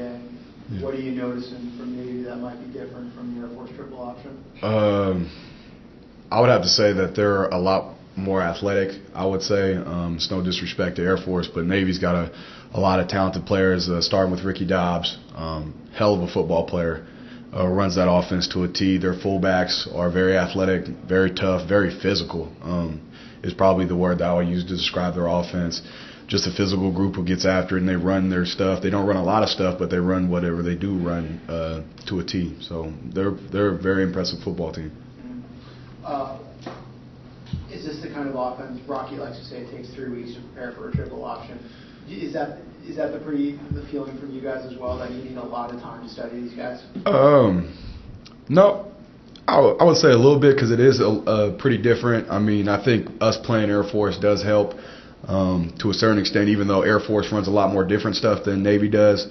gang. Yeah. What are you noticing from Navy that might be different from the Air Force triple option? I would have to say that they're a lot more athletic, I would say. It's no disrespect to Air Force, but Navy's got a lot of talented players, starting with Ricky Dobbs, hell of a football player, runs that offense to a T. Their fullbacks are very athletic, very tough, very physical, is probably the word that I would use to describe their offense. Just a physical group who gets after it and they run their stuff. They don't run a lot of stuff, but they run whatever they do run to a T. So they're a very impressive football team. Is this the kind of offense Rocky likes to say it takes 3 weeks to prepare for a triple option? Is that the feeling from you guys as well, that you need a lot of time to study these guys? No. I would say a little bit, because it is pretty different. I mean, I think us playing Air Force does help to a certain extent, even though Air Force runs a lot more different stuff than Navy does.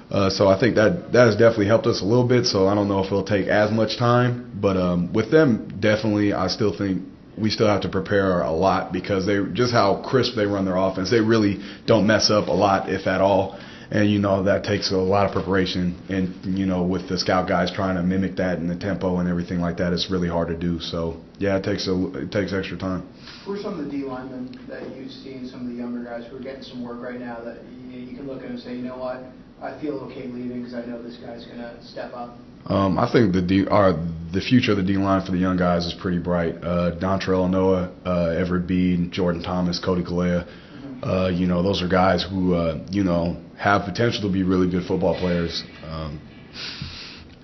So I think that has definitely helped us a little bit. So I don't know if it'll take as much time. But with them, definitely, I still think we still have to prepare a lot, because they just how crisp they run their offense. They really don't mess up a lot, if at all. And, that takes a lot of preparation. And, with the scout guys trying to mimic that and the tempo and everything like that, it's really hard to do. So, yeah, it takes extra time. Who are some of the D linemen that you've seen, some of the younger guys who are getting some work right now, that you can look at and say, you know what, I feel okay leaving because I know this guy's going to step up? I think the future of the D-line for the young guys is pretty bright. Dontrell Noah, Everett Bede, Jordan Thomas, Cody Galea. Those are guys who, have potential to be really good football players.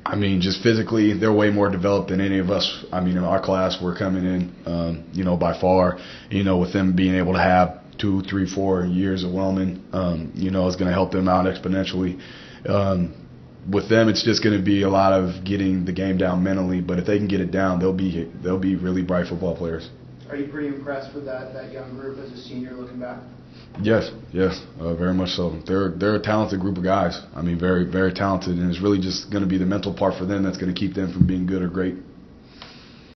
I mean, just physically, they're way more developed than any of us. I mean, in our class, we're coming in, by far. With them being able to have 2, 3, 4 years of Wellman, is going to help them out exponentially. With them, it's just going to be a lot of getting the game down mentally. But if they can get it down, they'll be really bright football players. Are you pretty impressed with that young group as a senior looking back? Yes, very much so. They're a talented group of guys. I mean, very, very talented, and it's really just going to be the mental part for them that's going to keep them from being good or great.